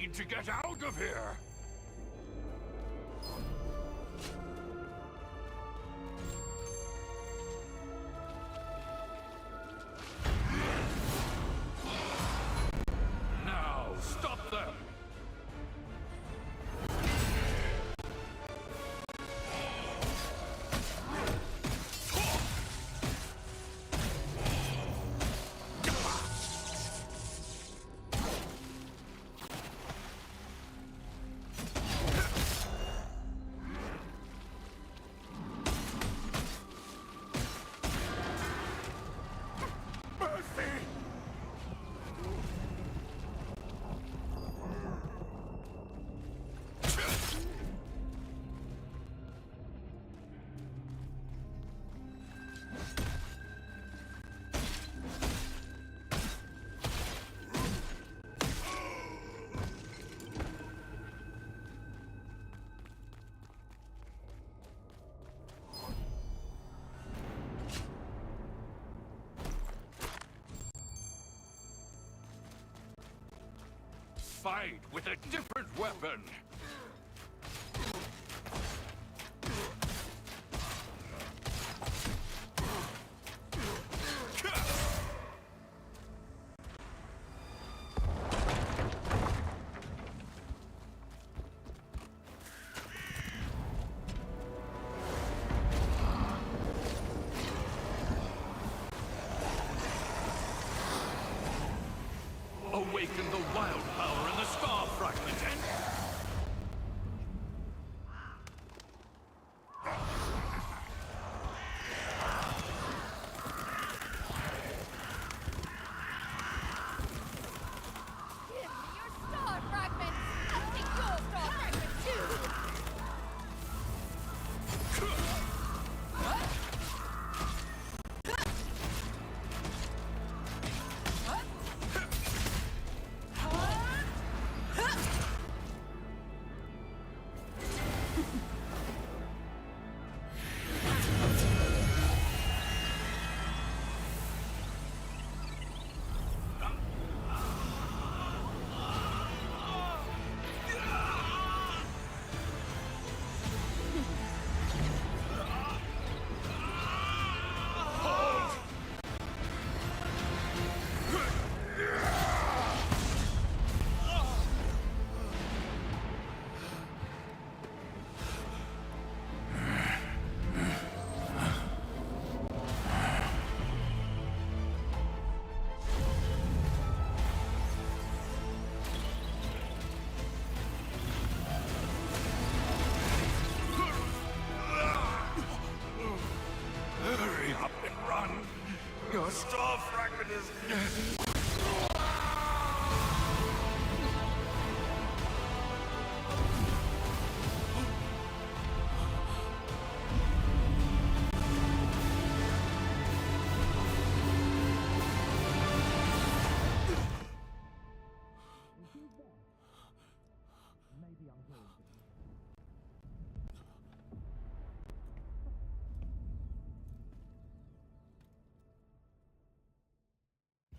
need to get out of here! Now, stop them! Fight with a different weapon! Awaken the wild power in the star fragment and... Give me your star fragment! I'll take your star fragment too! Hurry up and run! Your star fragment is...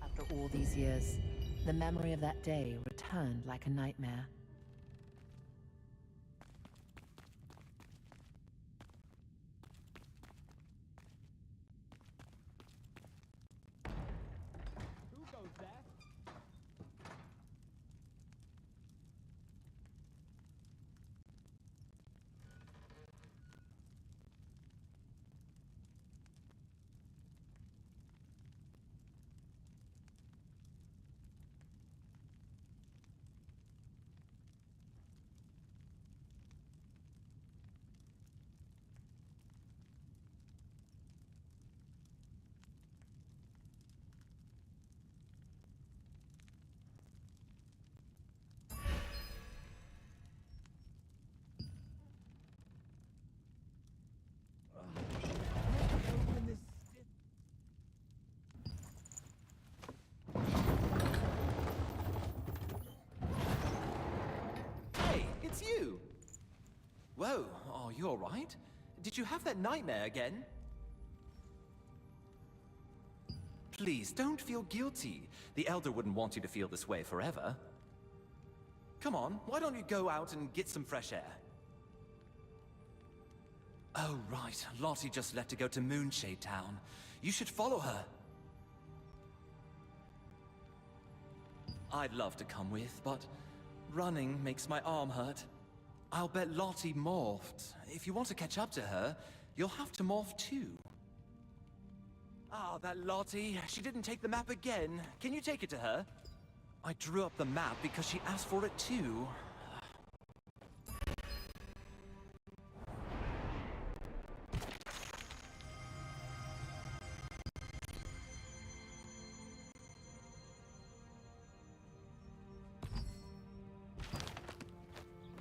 After all these years, the memory of that day returned like a nightmare. Who goes there? It's you! Whoa, are you alright? Did you have that nightmare again? Please, don't feel guilty. The Elder wouldn't want you to feel this way forever. Come on, why don't you go out and get some fresh air? Oh, right. Lottie just left to go to Moonshade Town. You should follow her. I'd love to come with, but running makes my arm hurt. I'll bet Lottie morphed. If you want to catch up to her, you'll have to morph too. Ah, that Lottie. She didn't take the map again. Can you take it to her? I drew up the map because she asked for it too.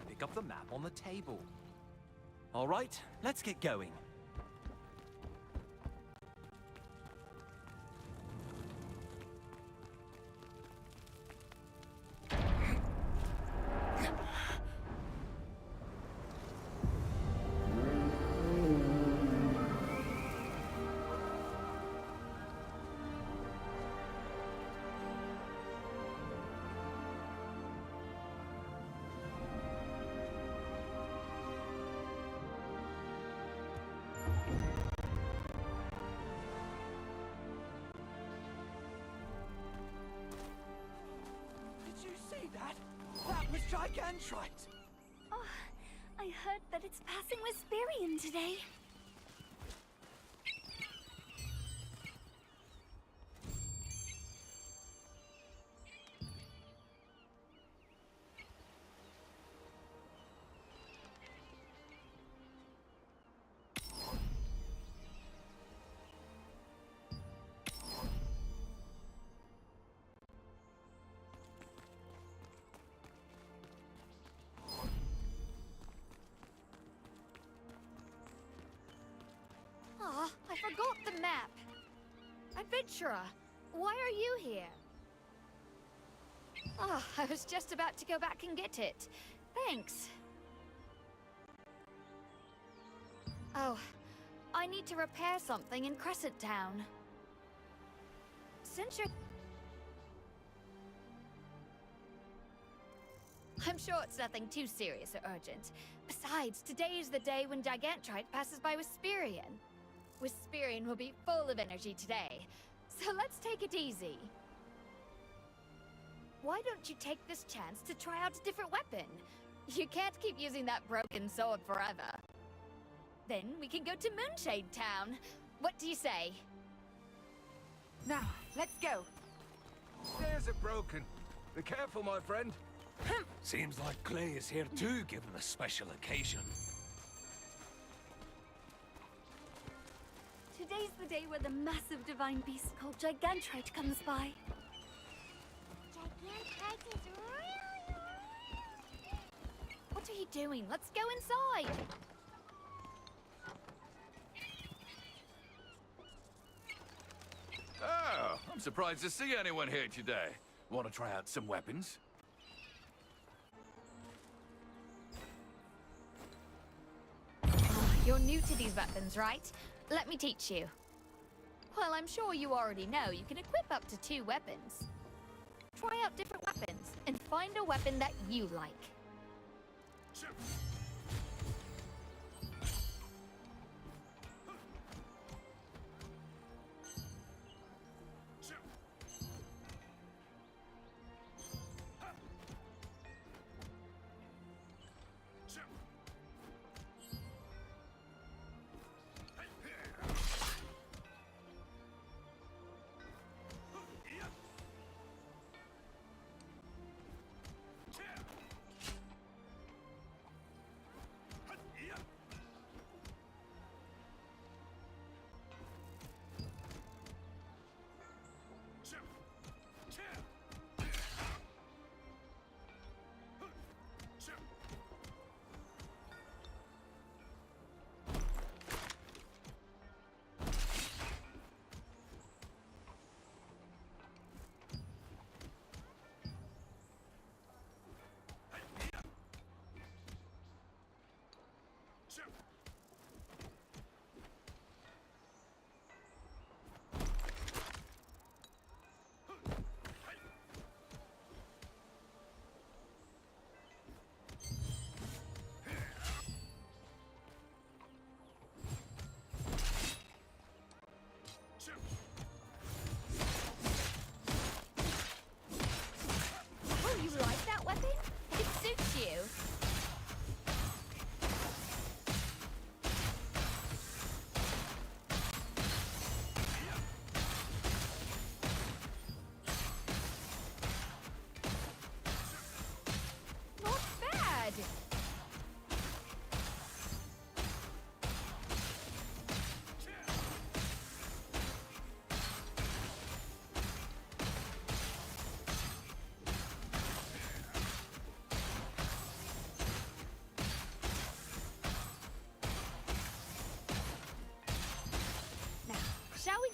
Pick up the map on the table. All right, let's get going. Did you see that? That was Gigantrite! Oh, I heard that it's passing Wisperian today. Aw, I forgot the map. Adventurer, why are you here? Oh, I was just about to go back and get it. Thanks. Oh, I need to repair something in Crescent Town. Since you're... I'm sure it's nothing too serious or urgent. Besides, today is the day when Gigantrite passes by Wisperian. Wisperian will be full of energy today, so let's take it easy. Why don't you take this chance to try out a different weapon? You can't keep using that broken sword forever. Then we can go to Moonshade Town. What do you say? Now, let's go. Stairs are broken. Be careful, my friend. Seems like Clay is here too, given the special occasion. Today's the day where the massive divine beast called Gigantrite comes by. Gigantrite is really... What are you doing? Let's go inside! Oh, I'm surprised to see anyone here today. Want to try out some weapons? You're new to these weapons, right? Let me teach you. Well, I'm sure you already know you can equip up to 2 weapons. Try out different weapons and find a weapon that you like.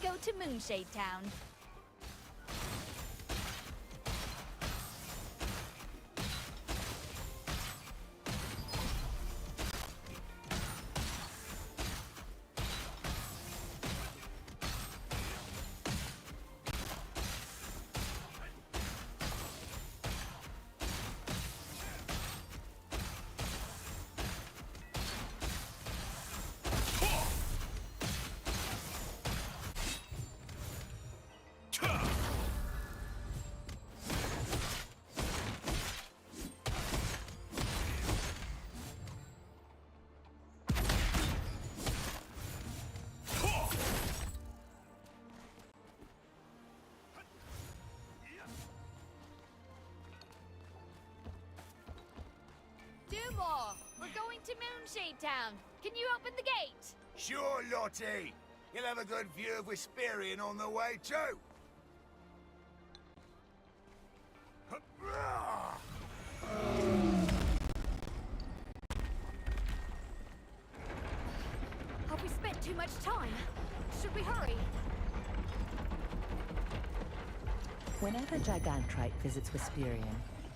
go to Moonshade Town. We're going to Moonshade Town. Can you open the gate? Sure, Lottie. You'll have a good view of Wisperian on the way, too. Have we spent too much time? Should we hurry? Whenever Gigantrite visits Wisperian,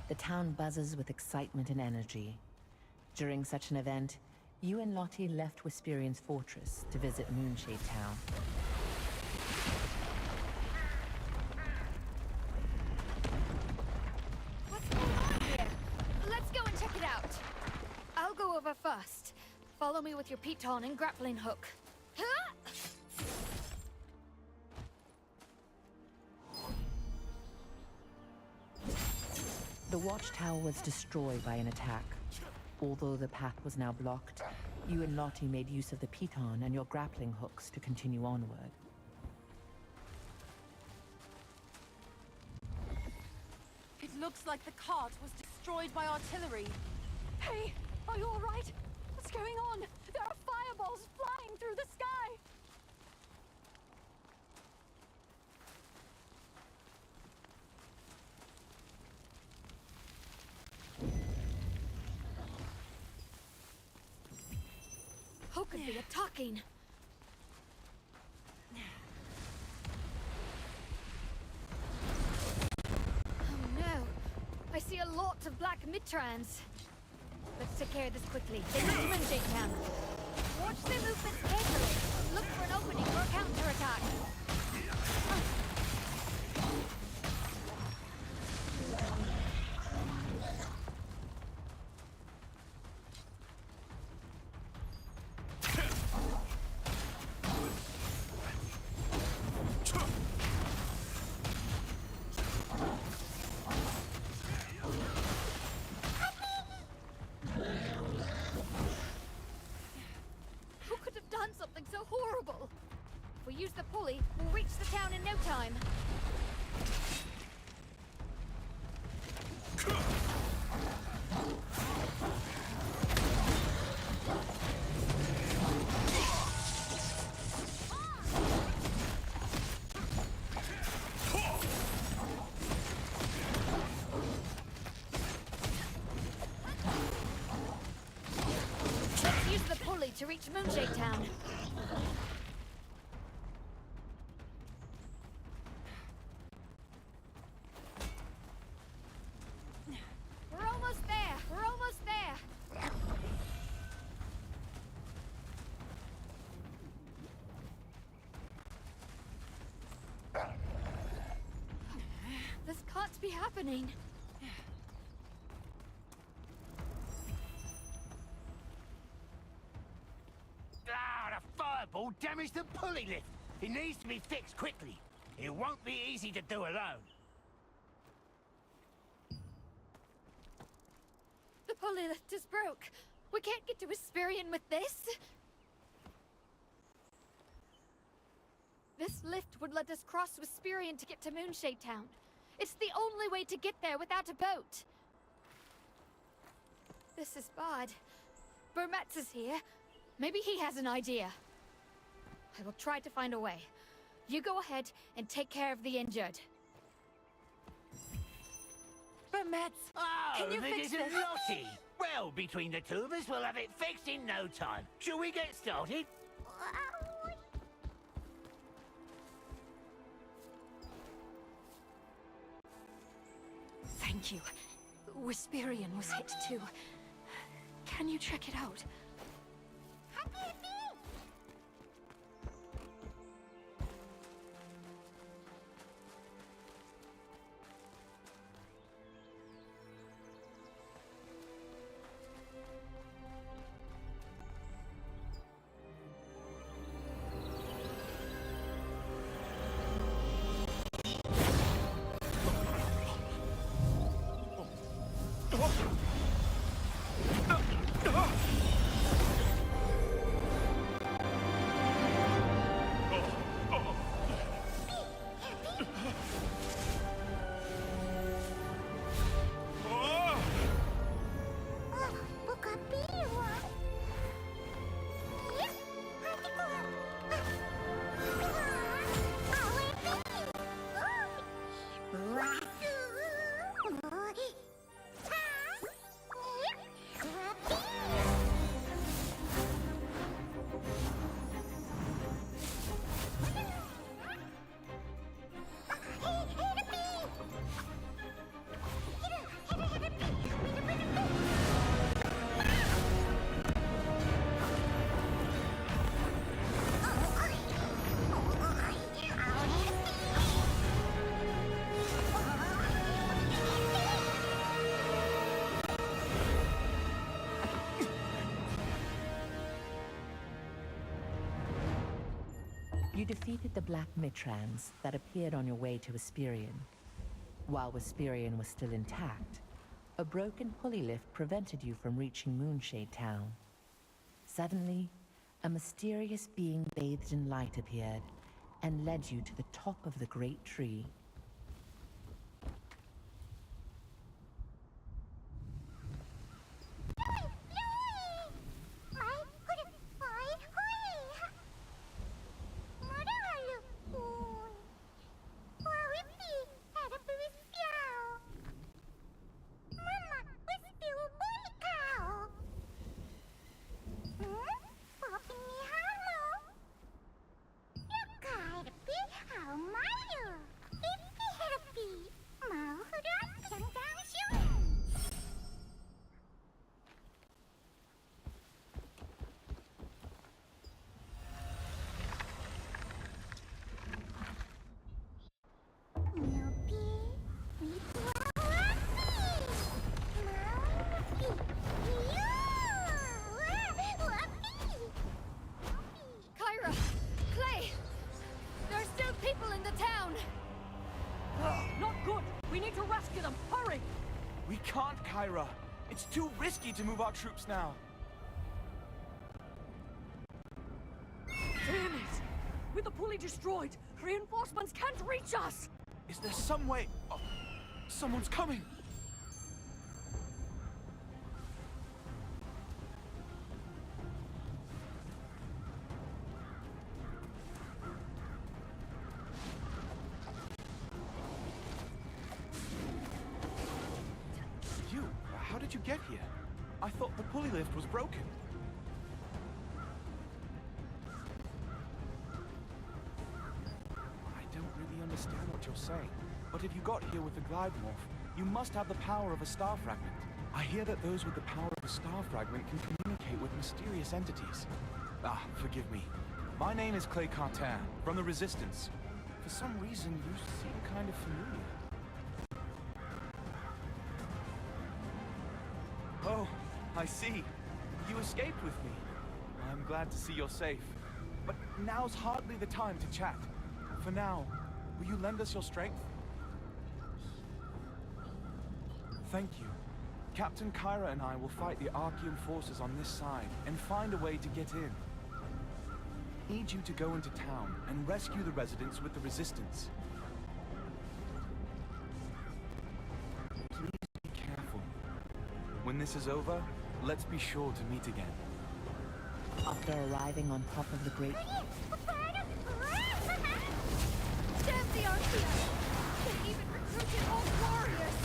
the town buzzes with excitement and energy. During such an event, you and Lottie left Wisperian's fortress to visit Moonshade Town. What's going on here? Let's go and check it out. I'll go over first. Follow me with your piton and grappling hook. Huh? The watchtower was destroyed by an attack. Although the path was now blocked, you and Lottie made use of the piton and your grappling hooks to continue onward. It looks like the cart was destroyed by artillery. Hey, are you all right? What's going on? There are fireballs flying through the sky! Who could be attacking? Oh no! I see a lot of black Mitrans. Let's take care of this quickly. They have Moonshade Town. Watch their movements carefully. Look for an opening for a counterattack. Something so horrible! If we use the pulley, we'll reach the town in no time. Let's use the pulley to reach Moonshade Town. We're almost there! We're almost there! This can't be happening. Ah, the fireball damaged the pulley lift. It needs to be fixed quickly. It won't be easy to do alone. The pulley lift is broke. We can't get to Wisperian with this. This lift would let us cross Wisperian to get to Moonshade Town. It's the only way to get there without a boat. This is bad. Burmetz is here. Maybe he has an idea. I will try to find a way. You go ahead and take care of the injured. Burmetz, Oh, can you it fix isn't this? Lottie. Well, between the two of us, we'll have it fixed in no time. Shall we get started? Thank you. Wisperian was hit too. Can you check it out? You defeated the Black Mitrans that appeared on your way to Wisperian. While Wisperian was still intact, a broken pulley lift prevented you from reaching Moonshade Town. Suddenly, a mysterious being bathed in light appeared and led you to the top of the great tree. Kyra! Clay! There are still people in the town! Not good! We need to rescue them! Hurry! We can't, Kyra. It's too risky to move our troops now. Damn it! With the pulley destroyed, reinforcements can't reach us! Is there some way... Oh, someone's coming! You? How did you get here? I thought the pulley lift was broken. I don't really understand what you're saying, but if you got here with the glide morph, you must have the power of a star fragment. I hear that those with the power of a star fragment can communicate with mysterious entities. Ah, forgive me. My name is Clay Carter, from the Resistance. For some reason, you seem kind of familiar. Oh, I see. You escaped with me. I'm glad to see you're safe. But now's hardly the time to chat. For now, will you lend us your strength? Thank you. Captain Kyra and I will fight the Archean forces on this side and find a way to get in. Need you to go into town and rescue the residents with the Resistance. Please be careful. When this is over, let's be sure to meet again. After arriving on top of the great... Damn the Archean! They even recruited all warriors!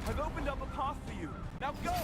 I've opened up a path for you. Now go!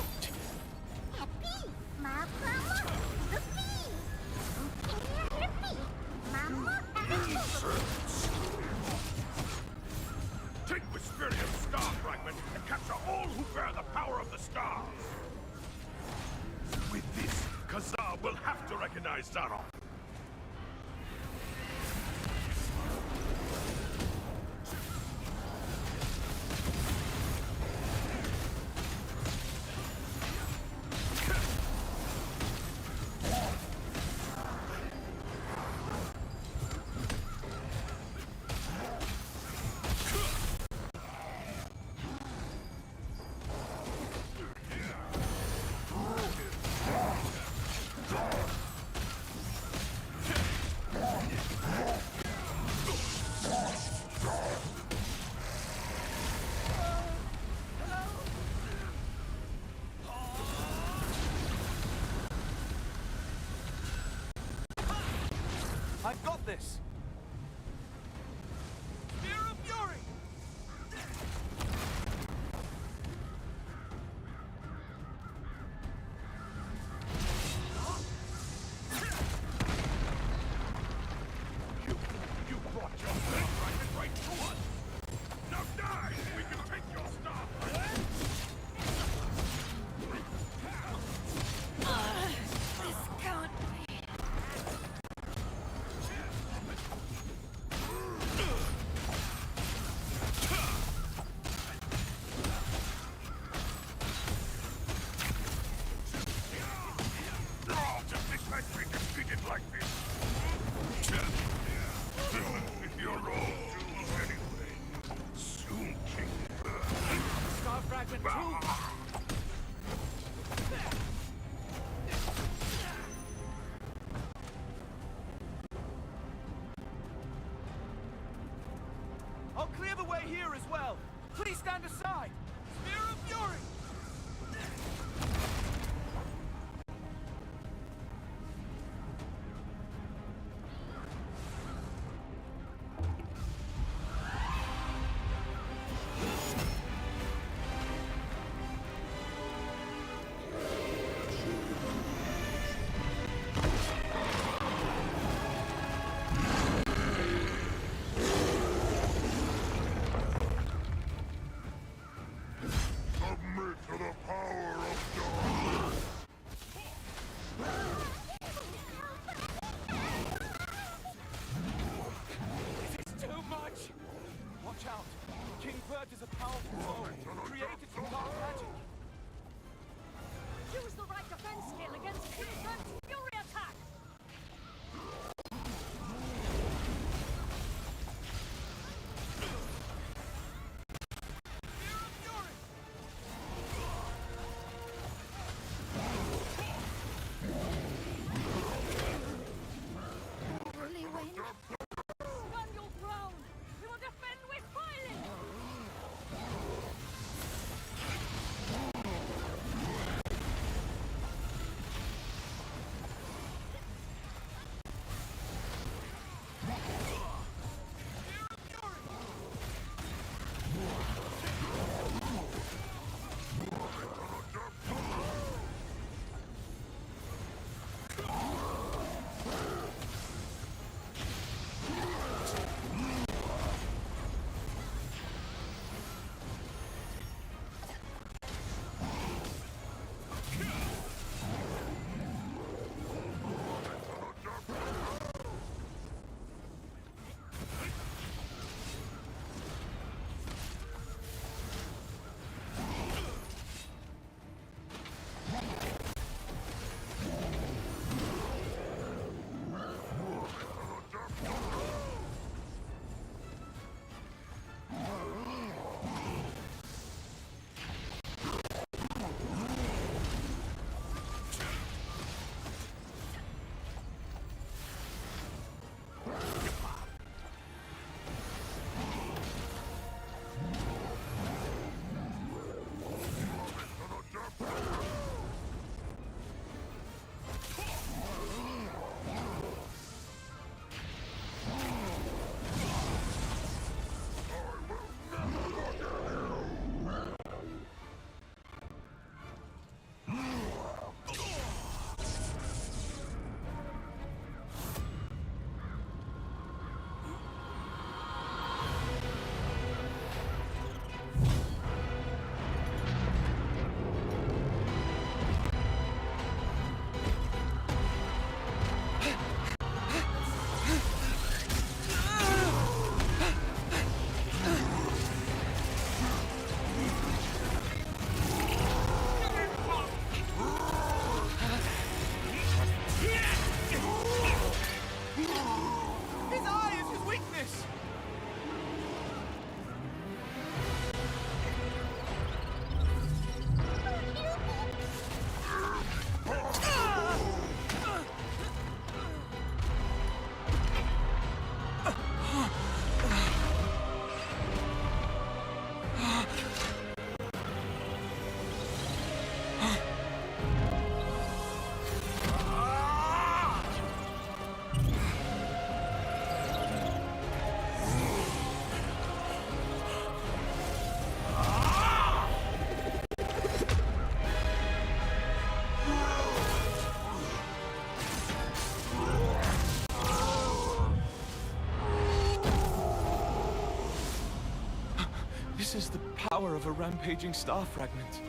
I've got this! Spear of Fury! You brought your stuff right to us! Now die! We can take your stuff! This can't be. Oh, just expect we defeated like this! You're all doomed anyway. Soon, King. Star Fragment 2! I'll clear the way here as well! Please stand aside! Spear of Fury! Submit to the power of darkness! This is too much! Watch out! King Bird is a powerful foe, created from dark magic. Use the right defense skill against King Bird's fury attack! Really win? Stand your ground! We will defend with violence! This is the power of a rampaging star fragment.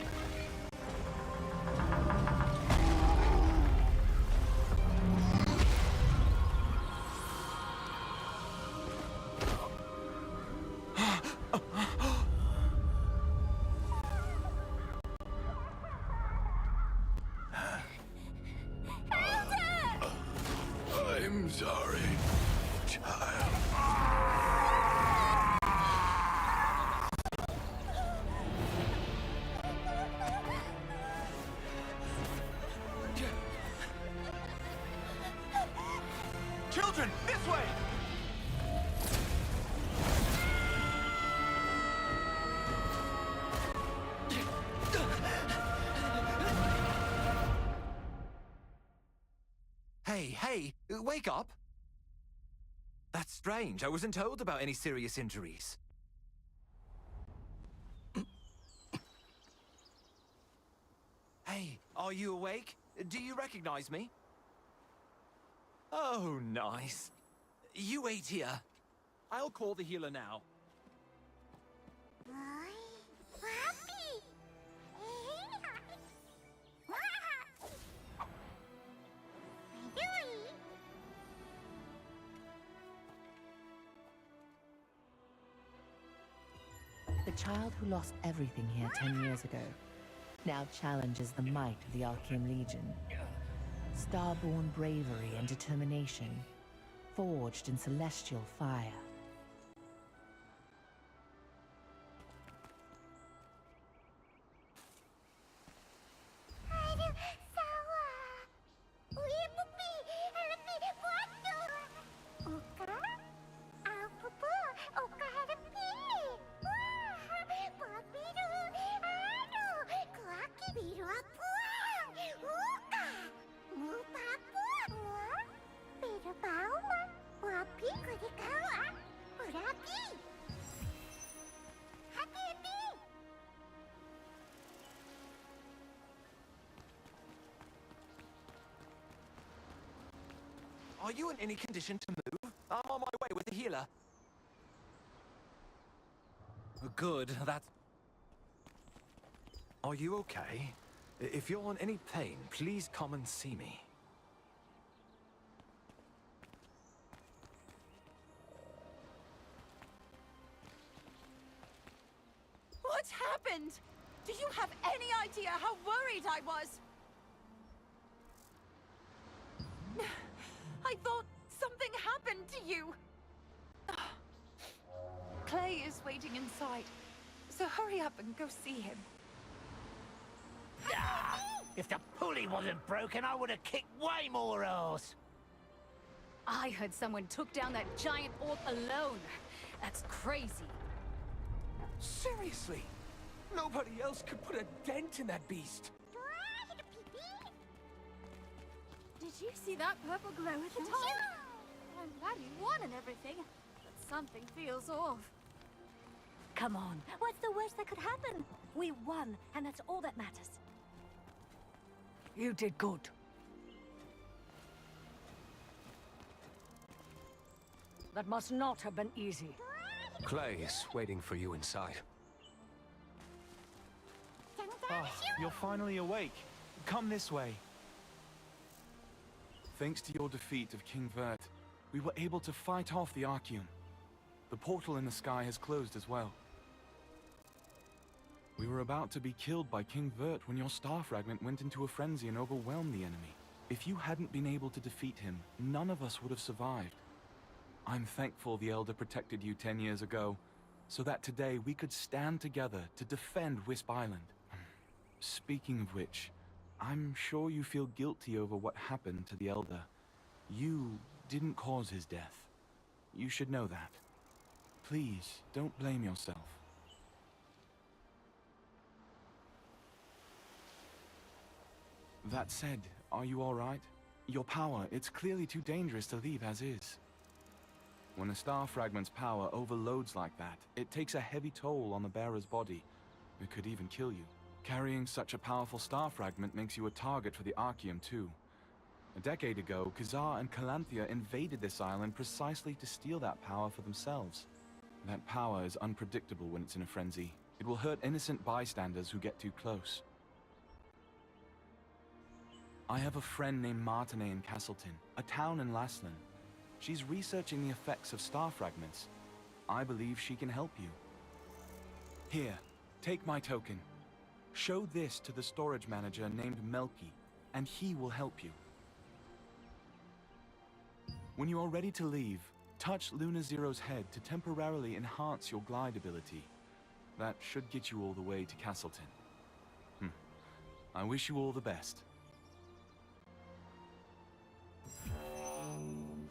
I'm sorry, child. Children, this way! Hey, wake up! That's strange. I wasn't told about any serious injuries. Hey, are you awake? Do you recognize me? Oh, nice. You wait here. I'll call the healer now. The child who lost everything here 10 years ago now challenges the might of the Archean Legion. Starborn bravery and determination, forged in celestial fire. Are you in any condition to move? I'm on my way with the healer. Good, that's... Are you okay? If you're in any pain, please come and see me. What happened? Do you have any idea how worried I was? I thought something happened to you. Clay is waiting inside, so hurry up and go see him. If the pulley wasn't broken, I would have kicked way more ass. I heard someone took down that giant orc alone. That's crazy. Seriously? Nobody else could put a dent in that beast. Did you see that purple glow at the top? I'm glad we won and everything, but something feels off. Come on, what's the worst that could happen? We won, and that's all that matters. You did good. That must not have been easy. Clay is waiting for you inside. Oh, you're finally awake. Come this way. Thanks to your defeat of King Vert, we were able to fight off the Archean. The portal in the sky has closed as well. We were about to be killed by King Vert when your star fragment went into a frenzy and overwhelmed the enemy. If you hadn't been able to defeat him, none of us would have survived. I'm thankful the Elder protected you 10 years ago, so that today we could stand together to defend Wisp Island. Speaking of which, I'm sure you feel guilty over what happened to the Elder. You didn't cause his death. You should know that. Please, don't blame yourself. That said, are you all right? Your power, it's clearly too dangerous to leave as is. When a star fragment's power overloads like that, it takes a heavy toll on the bearer's body. It could even kill you. Carrying such a powerful star fragment makes you a target for the Archean too. A decade ago, Khazar and Calanthea invaded this island precisely to steal that power for themselves. That power is unpredictable when it's in a frenzy. It will hurt innocent bystanders who get too close. I have a friend named Martinet in Castleton, a town in Laslan. She's researching the effects of star fragments. I believe she can help you. Here, take my token. Show this to the storage manager named Melky, and he will help you. When you are ready to leave, touch Luna Zero's head to temporarily enhance your glide ability. That should get you all the way to Castleton. I wish you all the best. Friend,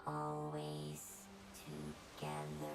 always together.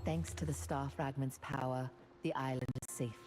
Thanks to the star fragment's power, the island is safe